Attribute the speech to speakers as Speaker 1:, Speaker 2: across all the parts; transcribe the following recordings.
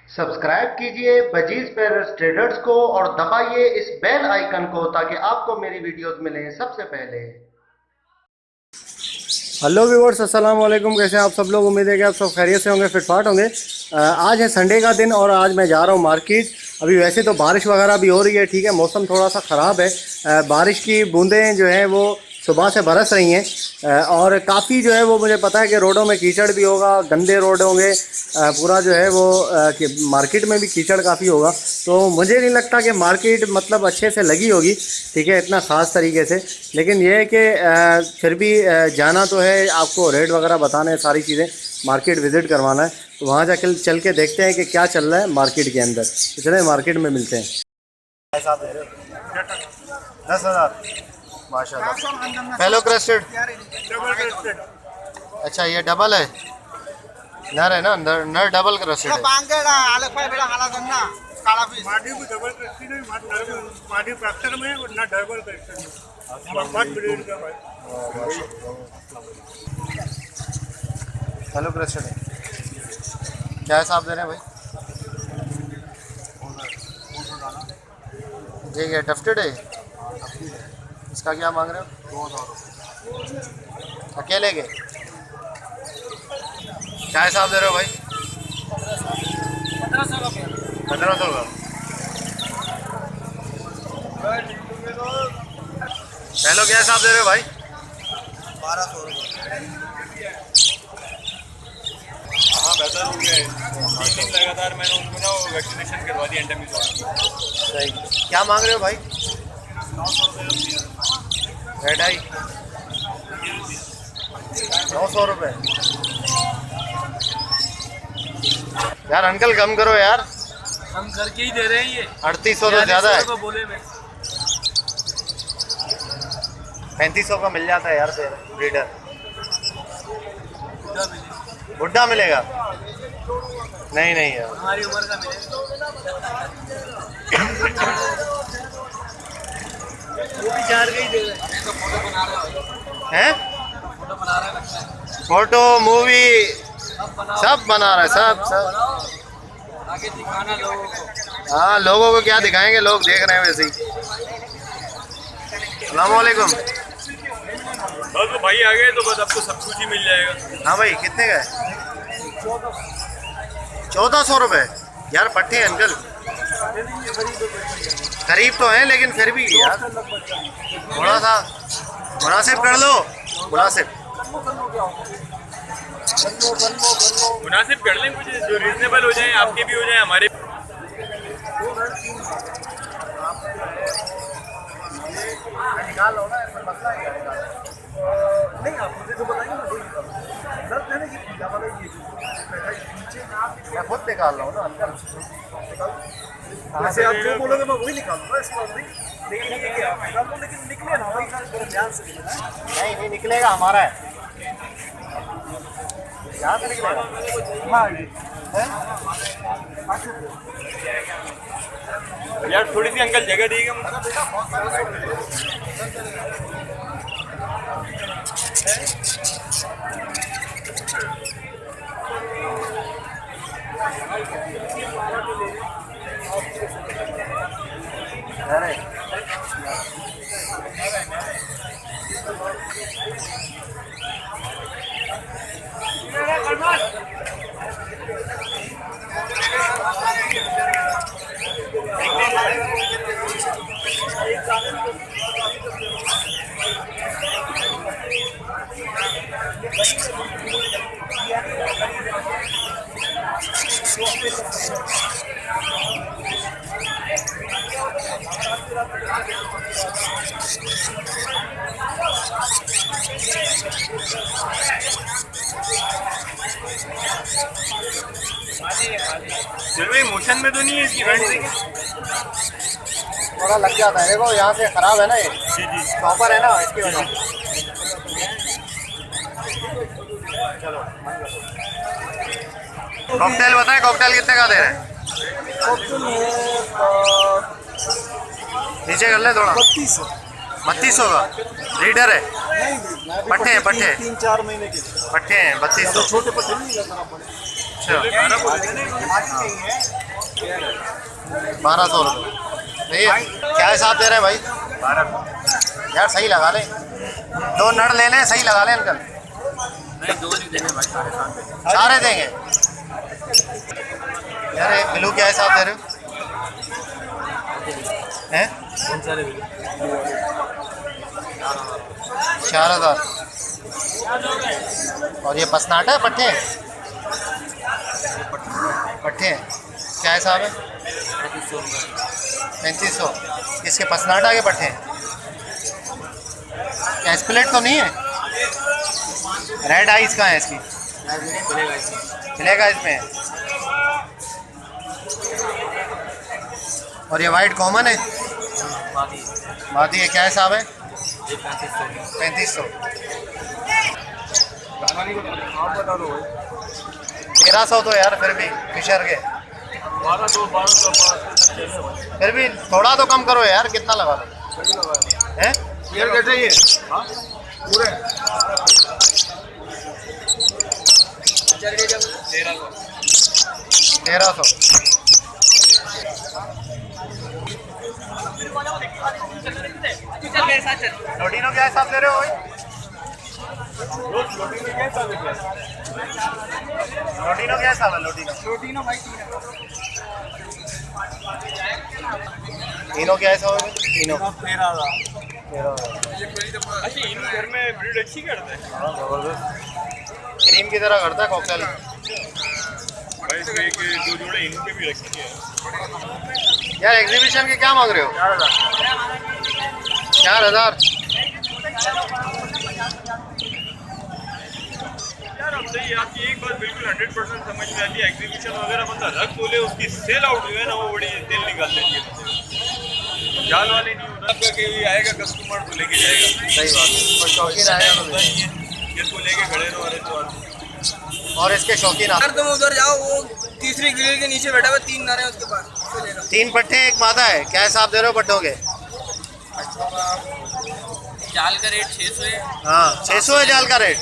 Speaker 1: Subscribe कीजिए budgies पेरस traders को और दबाइए इस बेल आइकन को ताकि आपको मेरी वीडियोस मिलें सबसे पहले। हेलो व्यूअर्स, अस्सलाम वालेकुम। कैसे हैं आप सब लोग? उम्मीद है कि आप सब खैरियत से होंगे, फिटफाट होंगे। आज है संडे का दिन और आज मैं जा रहा हूँ मार्केट। अभी वैसे तो बारिश वगैरह भी हो रही है, ठीक है, मौसम थोड़ा सा ख़राब है। बारिश की बूंदें जो हैं वो सुबह से बरस रही हैं और काफ़ी जो है वो मुझे पता है कि रोडों में कीचड़ भी होगा, गंदे रोड होंगे, पूरा जो है वो कि मार्केट में भी कीचड़ काफ़ी होगा। तो मुझे नहीं लगता कि मार्केट मतलब अच्छे से लगी होगी, ठीक है, इतना ख़ास तरीके से। लेकिन ये है कि फिर भी जाना तो है, आपको रेट वगैरह बताने हैं, सारी चीज़ें, मार्केट विज़िट करवाना है। तो वहाँ जाकर चल के देखते हैं कि क्या चल रहा है मार्केट के अंदर। तो चले मार्केट में मिलते हैं। 10,000 माशाल्लाह। फेलो क्रेस्टेड, अच्छा ये डबल है, नर है ना, नर डबल क्रेस्टेड है। हेलो क्रेस्टेड है, क्या हिसाब दे रहे हैं भाई? ठीक है, टफ्टेड है, इसका क्या मांग रहे हो? 2,000 अकेले के? क्या हिसाब दे रहे हो भाई? 1500 का। पहले क्या हिसाब दे रहे हो भाई?
Speaker 2: 1200।
Speaker 3: हाँ बेहतर हो गया है। लगातार मैंने उनको ना वैक्सीनेशन करवा दी एंटेमिस।
Speaker 1: सही। क्या मांग रहे हो भाई?
Speaker 3: 900
Speaker 1: रेड आई 900 रुपये। यार अंकल कम करो यार,
Speaker 3: हम घर के ही दे रहे हैं ये।
Speaker 1: 3800 तो ज़्यादा है।
Speaker 3: बोले मैं
Speaker 1: 3500 का मिल जाता है यार फिर ब्रीडर। बुड्ढा मिलेगा? नहीं नहीं यार,
Speaker 3: हमारी उम्र का मिलेगा। वो भी चार के ही दे रहे हैं। तो फोटो बना रहा है,
Speaker 1: हैं?
Speaker 3: फोटो बना रहा है,
Speaker 1: फोटो मूवी सब बना रहा है, सब।
Speaker 3: आगे दिखाना लोगों को।
Speaker 1: हाँ, लोगों को क्या दिखाएंगे, लोग देख रहे हैं वैसे ही। अस्सलाम वालेकुम।
Speaker 3: बस तो भाई आ गए तो बस आपको सब कुछ ही मिल जाएगा।
Speaker 1: हाँ भाई, कितने का है? 1400 रुपये यार। पट्टे हैं अंकल, करीब तो हैं लेकिन फिर भी यार थोड़ा सा मुनासिब कर लो। मुनासिब
Speaker 3: मुनासिब कर लें, कुछ जो रीजनेबल हो जाए, आपके भी हो जाए हमारे।
Speaker 1: निकाल लो ना, मसला नहीं, आप मुझे तो बताइए ना, मैं खुद निकाल रहा हूँ ना अंकल।
Speaker 2: वैसे आप जो बोलोगे मैं वही निकालूंगा, इसका लेकिन निकले ना भाई, ध्यान से
Speaker 1: नहीं निकलेगा, हमारा है, यहाँ से निकलेगा।
Speaker 3: यार थोड़ी सी अंकल जगह देगा
Speaker 1: अरे
Speaker 3: चलो मोशन में तो नहीं है इसकी फ्रंट।
Speaker 1: थोड़ा लग जाता है, देखो यहाँ से खराब है ना, ये प्रॉपर है ना, इसकी वजह। चलो कॉकटेल बताएं, कॉकटेल कितने का दे रहे हैं? नीचे कर ले थोड़ा। 3200 का लीटर है। पट्टे हैं, पट्टे
Speaker 2: 3-4 महीने के
Speaker 1: पट्टे हैं, 3200।
Speaker 2: छोटे पट्टे नहीं।
Speaker 1: अच्छा 1200 रुपये। भैया क्या हिसाब दे रहे हैं भाई? 1200 यार, सही लगा ले। 2 नड़ ले लें, सही लगा लें अंकल।
Speaker 3: नहीं 2 नहीं देंगे भाई, 7.5
Speaker 1: सारे देंगे यार। ये ब्लू क्या हिसाब दे रहे हो हैं? 4000। और ये पसनाटा है, पट्टे हैं? पट्टे हैं। क्या हिसाब है? 3500। इसके पसनाटा के पट्टे हैं क्या? स्प्लिट तो नहीं है? रेड आइस कहाँ है इसकी? ब्लैक आइस में है। और ये वाइट कॉमन है? मादी है। क्या हिसाब है? 3500। 1300 तो यार फिर भी फिशर के।
Speaker 3: 1200
Speaker 1: फिर भी थोड़ा तो कम करो यार, कितना लगा लो हैं?
Speaker 3: यार कैसे ये पूरे
Speaker 1: 1300। लोटिनो क्या हिसाब दे रहे हो भाई? लोटिनो क्या हिसाब है? लोटिनो तीनों क्या हिसाब है? तीनों 13,000।
Speaker 3: अच्छा, इन घर में ब्रीड अच्छी करते हैं।
Speaker 1: हाँ जबरदस्त, क्रीम की तरह करता है कॉकटेल।
Speaker 3: भाई इसके एक 2 जोड़े इनके भी रखेंगे
Speaker 1: यार एग्जीबिशन के क्या मांग रहे हो? 4000।
Speaker 3: यार। अब सही आपकी एक बात बिल्कुल 100% समझ में आती है, एग्जीबिशन वगैरह बंदा रख तो ले, उसकी सेल आउट जो है ना वो बड़ी तेल निकाल देती है। जाल वाले नहीं होता आपका कि आएगा कस्टमर तो लेके जाएगा।
Speaker 1: सही बात है, कोई शौकीन आएगा तो
Speaker 3: नहीं है, इसको लेके खड़े रहो। अरे तो
Speaker 1: और इसके शौकीन आप।
Speaker 4: तुम उधर जाओ, वो तीसरी ग्रिल के नीचे बैठा हुआ, 3 नर हैं उसके पास, उसको लेगा।
Speaker 1: 3 पट्टे, 1 मादा है। क्या हिसाब दे रहे हो पट्टों के?
Speaker 4: जाल का रेट 600 है।
Speaker 1: हाँ 600 है जाल का रेट।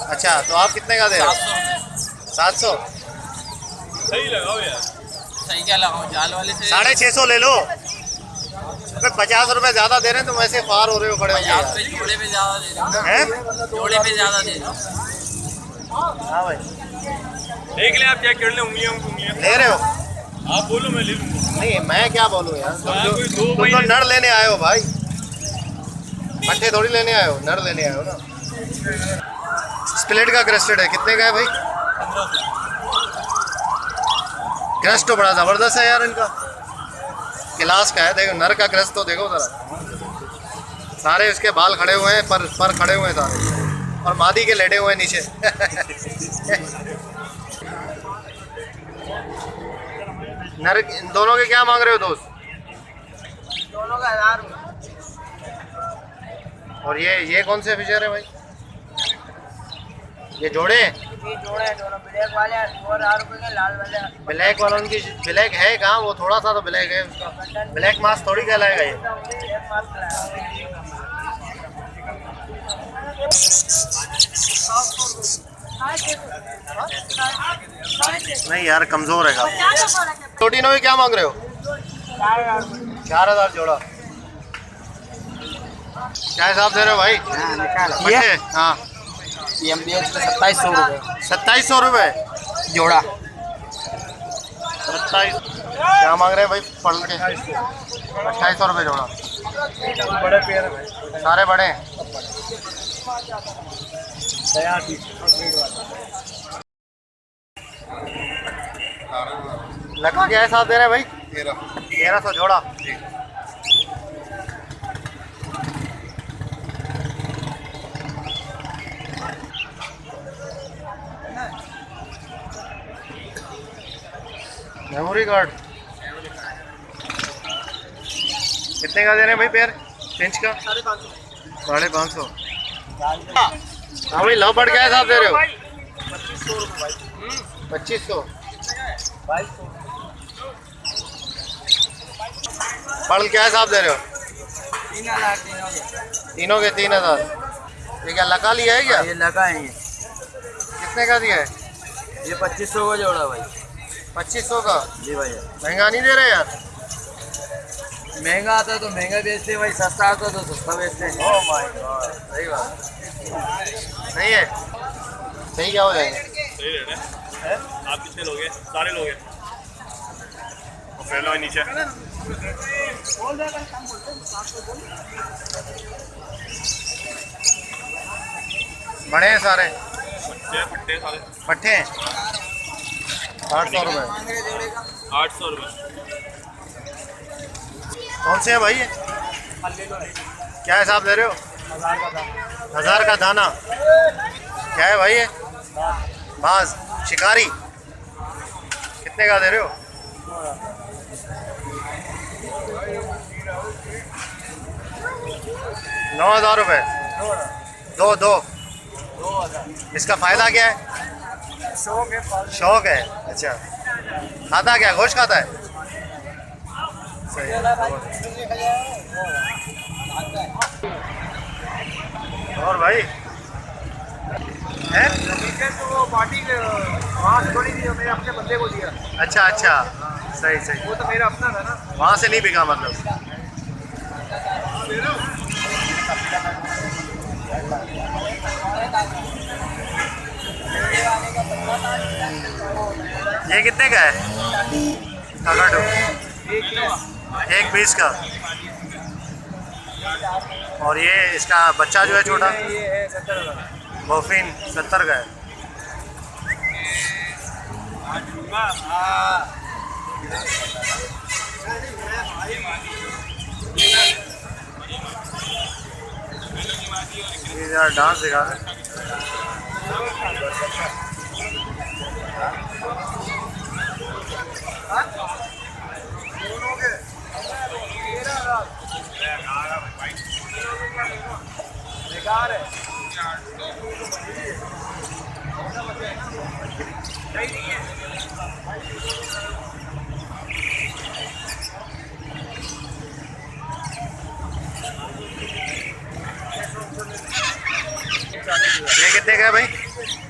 Speaker 1: अच्छा तो आप कितने का दे रहे हो? 700।
Speaker 3: सही लगाओ यार।
Speaker 4: सही क्या लगाऊं, जाल वाले से
Speaker 1: 650 ले लो। अबे 50 रुपए ज्यादा दे रहे हैं तुम, ऐसे फार हो रहे हो खड़े हो
Speaker 4: आप पे जोड़े पे ज्यादा दे रहे हो,
Speaker 1: हैं?
Speaker 4: जोड़े पे ज्यादा दे रहे हो।
Speaker 1: हाँ भाई
Speaker 3: देख ले आप, क्या कर ले, उंगलियां
Speaker 1: ले रहे हो?
Speaker 3: आप बोलो मैं ले लूँगा।
Speaker 1: नहीं मैं क्या बोलूँ यार, तुम
Speaker 3: हाँ,
Speaker 1: जो
Speaker 3: कोई 2
Speaker 1: तुम तो
Speaker 3: महीने
Speaker 1: नर लेने आए हो भाई, पट्टे थोड़ी लेने आए हो, नर लेने आए हो ना। स्प्लिट का क्रेस्टेड है, कितने का है भाई? क्रस्ट तो बड़ा ज़बरदस्त है यार इनका, क्लास का है। देखो नर का क्रस्ट तो देखो ज़रा, सारे इसके बाल खड़े हुए हैं, पर खड़े हुए हैं सारे, और मादी के लेटे हुए हैं नीचे। नर इन दोनों के क्या मांग रहे हो दोस्त?
Speaker 4: दोनों का 1000 रुपये।
Speaker 1: और ये कौन से फिशर है भाई? ये जोड़े हैं?
Speaker 4: ये जोड़े हैं दोनों, ब्लैक वाले 1000 रुपये के, लाल वाले
Speaker 1: ब्लैक वाला उनकी ब्लैक है कहाँ? वो थोड़ा सा तो ब्लैक है उसका, ब्लैक मास्क थोड़ी कहलाएगा ये।
Speaker 4: ब्लैक मास्क लाया।
Speaker 1: नहीं यार कमजोर है काफी। प्रोटीनो में क्या मांग रहे हो? 4000 जोड़ा। क्या हिसाब दे रहे हो भाई?
Speaker 4: ये
Speaker 1: हाँ
Speaker 4: ये हम बेच रहे 2700 रुपये
Speaker 1: 2700 रुपये
Speaker 4: जोड़ा।
Speaker 1: 27। क्या मांग रहे हैं भाई पढ़ के? 2800 रुपये जोड़ा।
Speaker 2: बड़े पेड़ है भाई,
Speaker 1: सारे बड़े हैं।
Speaker 2: तैयार थी।
Speaker 1: लगा क्या हिसाब दे रहे हैं भाई? 1300 जोड़ा। मेमोरी कार्ड कितने का दे रहे हैं भाई पेयर? इंच का 550। हाँ भाई लव बर्ड क्या हिसाब दे रहे हो? 2500। पढ़ क्या हिसाब दे रहे हो?
Speaker 4: 3000
Speaker 1: तीनों के 3000। ये क्या लगा लिया है क्या?
Speaker 4: ये लगा है, ये
Speaker 1: कितने का दिया है?
Speaker 4: ये 2500 का जोड़ा भाई।
Speaker 1: 2500 का?
Speaker 4: जी भाई।
Speaker 1: महंगा नहीं दे रहे यार?
Speaker 4: महंगा आता है तो महंगा बेचते हैं भाई, सस्ता आता है तो सस्ता बेचते हैं।
Speaker 1: ओह माय गॉड, सही बात। सही है, सही क्या हो जाएंगे?
Speaker 3: सही रेट है। आप कितने लोगे? सारे लोगे? पहले नीचे
Speaker 1: बड़े हैं सारे?
Speaker 3: पट्टे सारे
Speaker 1: पट्टे हैं। 800 रुपये।
Speaker 3: 800 रुपये।
Speaker 1: कौन से हैं भाई ये? क्या हिसाब दे रहे हो? 1000 का दाना। क्या है भाई ये? बाज शिकारी। कितने का दे रहे हो? 9000 रुपये। दो। इसका फायदा क्या है? शौक है। अच्छा, खाता क्या? गोश्त खाता है? सही है। और भाई है?
Speaker 2: तो वो पार्टी के वहाँ से थोड़ी दी, मैंने अपने बंदे को दिया।
Speaker 1: अच्छा अच्छा, सही।
Speaker 2: वो तो मेरा अपना था ना।
Speaker 1: वहाँ से नहीं बिका मतलब? ये कितने का है? काकाटो 1 20 का। और ये इसका बच्चा जो है छोटा,
Speaker 2: ये है 70,000।
Speaker 1: बॉफिन 70 का है। ये यार डांस दिखा रहे हैं।
Speaker 2: बेकार है।
Speaker 1: ये कितने का है भाई?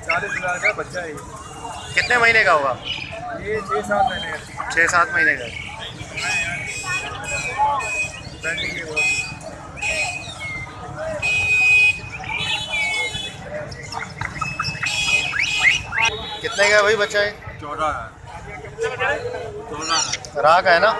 Speaker 2: 40,000 का बच्चा है ये।
Speaker 1: कितने महीने का होगा?
Speaker 2: ये 6-7 महीने का।
Speaker 1: 6-7 महीने का।
Speaker 2: ब्रांडिंग के बाद
Speaker 1: कितने का है भाई बच्चा है?
Speaker 3: 14
Speaker 1: राह का है ना?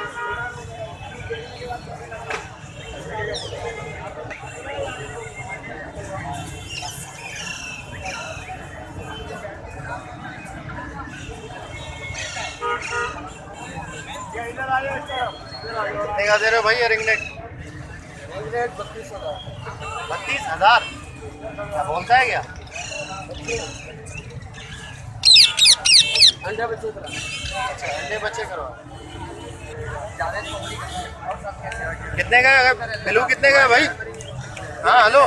Speaker 1: कितने का दे रहे हो भाई ये रिंगनेट? 32,000। क्या बोलता है क्या?
Speaker 4: अंडा बच्चे का।
Speaker 1: अच्छा, अंडे बच्चे करो। कितने का है बिलू? कितने का है भाई? हाँ हेलो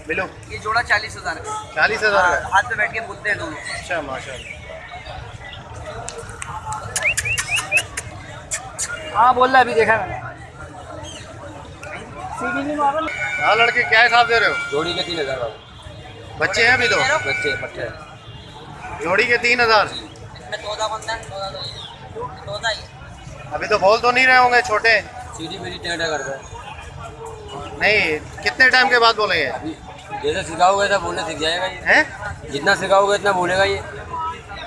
Speaker 1: बिलू।
Speaker 4: ये जोड़ा 40,000 का।
Speaker 1: 40,000 का है।
Speaker 4: हाथ पे बैठ के बोलते हैं दोनों।
Speaker 1: अच्छा माशाल्लाह।
Speaker 4: हाँ बोल रहा है, अभी देखा मैंने।
Speaker 1: हाँ लड़के, क्या हिसाब दे रहे हो?
Speaker 4: जोड़ी के 3,000 बाबू।
Speaker 1: बच्चे हैं अभी तो?
Speaker 4: बच्चे पट्टे।
Speaker 1: जोड़ी के 3,000।
Speaker 4: इसमें 14 बनता है, 14 ही।
Speaker 1: अभी तो बोल तो नहीं रहे होंगे छोटे?
Speaker 4: सीधी मेरी टेढ़ा करता है।
Speaker 1: नहीं, कितने टाइम के बाद बोलेंगे?
Speaker 4: जैसे सिखाओगे तो बोलने सीख जाएगा ये।
Speaker 1: हैं?
Speaker 4: जितना सिखाओगे इतना बोलेगा ये।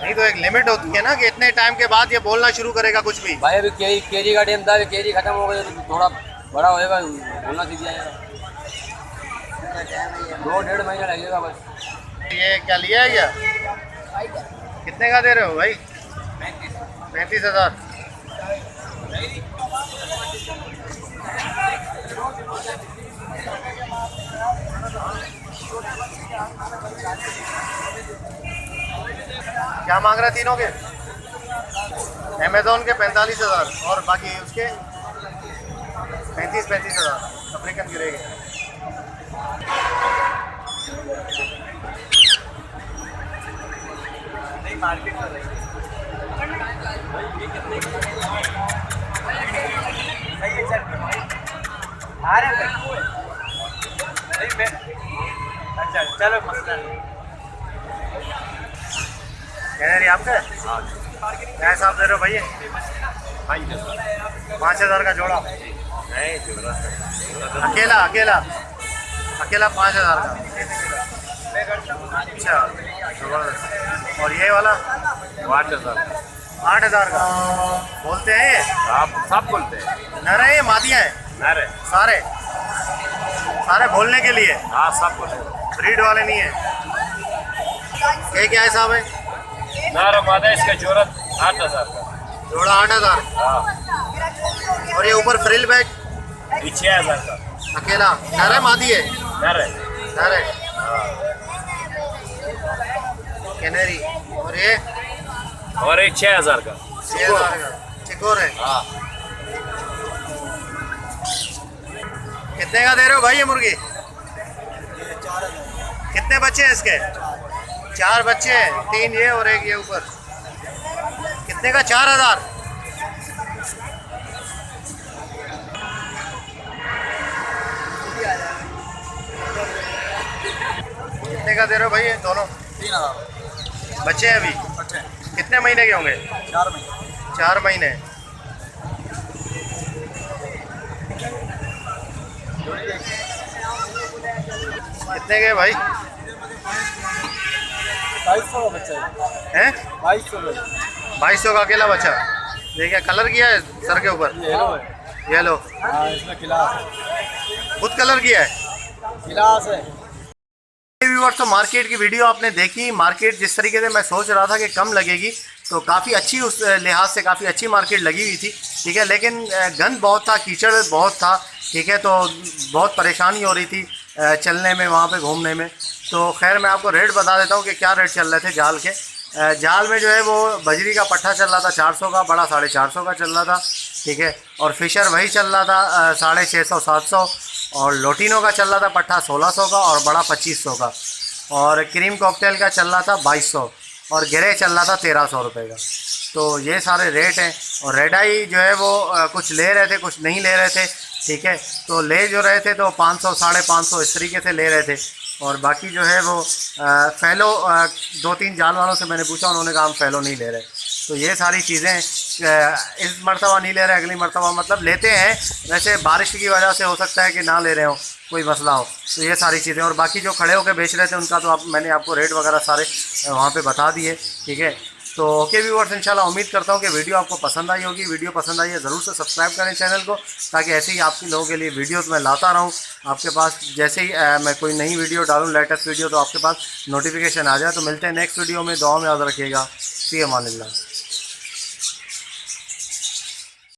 Speaker 1: नहीं तो एक लिमिट होती है ना कि इतने टाइम के बाद ये बोलना शुरू करेगा कुछ भी।
Speaker 4: भाई अभी केजी का टाइम था, अभी केजी खत्म हो गया तो थोड़ा बड़ा होएगा, बोलना सीख जाएगा। 2-1.5 महीना लगेगा बस।
Speaker 1: ये क्या लिया है क्या? कितने का दे रहे हो भाई? 35,000। क्या मांग रहा है तीनों के? अमेजोन के 45,000 और बाकी उसके 35,000 अफ्रीकन गिरेगे।
Speaker 2: मार्केट में रही सही है। चल आ रहे हैं नहीं मैं। अच्छा चलो मसला नहीं।
Speaker 1: कैनरी आपका है? क्या हिसाब दे रहे हो भैया? 5,000 का जोड़ा? अकेला अकेला अकेला 5,000 का? अच्छा जबरदस्त। और ये वाला 8,000 का बोलते हैं ये?
Speaker 3: आप सब बोलते हैं?
Speaker 1: नर है ये मादियाँ हैं?
Speaker 3: अरे
Speaker 1: सारे सारे बोलने के लिए?
Speaker 3: हाँ सब बोलते हैं।
Speaker 1: ब्रीड वाले नहीं है? ये क्या हिसाब है?
Speaker 3: नारा मादा इसका जोड़ा 8,000 का।
Speaker 1: जोड़ा 8,000?
Speaker 3: हाँ
Speaker 1: और ये ऊपर फ्रिल बैग
Speaker 3: 6,000 का।
Speaker 1: अकेला नर है मादी है?
Speaker 3: नर है।
Speaker 1: नर है। कैनरी। और ये
Speaker 3: और एक 6,000 का।
Speaker 1: 6,000 का चिकोर है?
Speaker 3: हाँ
Speaker 1: कितने का दे रहे हो भाई ये मुर्गी? कितने बच्चे हैं इसके? 4 बच्चे हैं, 3 ये और एक ये ऊपर। कितने का? 4,000? कितने का दे रहे हो भाई ये दोनों?
Speaker 2: 3,000
Speaker 1: बच्चे हैं अभी?
Speaker 2: अच्छे
Speaker 1: कितने महीने के होंगे?
Speaker 2: 4 महीने
Speaker 1: 4 महीने। कितने के भाई?
Speaker 2: 2200 का बच्चा है।
Speaker 1: हैं?
Speaker 2: 2200 का
Speaker 1: 2200 का अकेला बच्चा? ये क्या कलर किया है सर के ऊपर?
Speaker 2: येलो है।
Speaker 1: येलो?
Speaker 2: हाँ इसमें गिलास है।
Speaker 1: खुद कलर किया है?
Speaker 2: गिलास है।
Speaker 1: व्यूअर्स तो मार्केट की वीडियो आपने देखी। मार्केट जिस तरीके से मैं सोच रहा था कि कम लगेगी, तो काफ़ी अच्छी उस लिहाज से काफ़ी अच्छी मार्केट लगी हुई थी, ठीक है। लेकिन गंद बहुत था, कीचड़ बहुत था, ठीक है। तो बहुत परेशानी हो रही थी चलने में, वहाँ पे घूमने में। तो खैर मैं आपको रेट बता देता हूँ कि क्या रेट चल रहे थे जाल के। जाल में जो है वो बजरी का पट्ठा चल रहा था 400 का, बड़ा 450 का चल रहा था, ठीक है। और फिशर वही चल रहा था 650-700। और लोटिनो का चल रहा था पट्ठा 1600 का और बड़ा 2500 का। और क्रीम कॉकटेल का चल रहा था 2200 और गिरे चल रहा था 1300 रुपये का। तो ये सारे रेट हैं। और रेड आई जो है वो कुछ ले रहे थे, कुछ नहीं ले रहे थे, ठीक है। तो ले जो रहे थे तो 500, 550 इस तरीके से ले रहे थे। और बाकी जो है वो फैलो 2-3 जाल वालों से मैंने पूछा, उन्होंने कहा हम फैलो नहीं ले रहे। तो ये सारी चीज़ें इस मरतबा नहीं ले रहे, अगली मरतबा मतलब लेते हैं। वैसे बारिश की वजह से हो सकता है कि ना ले रहे हो, कोई मसला हो। तो ये सारी चीज़ें। और बाकी जो खड़े होकर बेच रहे थे उनका तो मैंने आपको रेट वगैरह सारे वहाँ पे बता दिए, ठीक है। तो ओके व्यूअर्स, इंशाल्लाह उम्मीद करता हूँ कि वीडियो आपको पसंद आई होगी। वीडियो पसंद आई है ज़रूर से सब्सक्राइब करें चैनल को, ताकि ऐसे ही आपके लोगों के लिए वीडियोस मैं लाता रहूँ आपके पास। जैसे ही मैं कोई नई वीडियो डालूँ, लेटेस्ट वीडियो, तो आपके पास नोटिफिकेशन आ जाए। तो मिलते हैं नेक्स्ट वीडियो में। दुआ में याद रखिएगा। फ़ी अमानिल्लाह।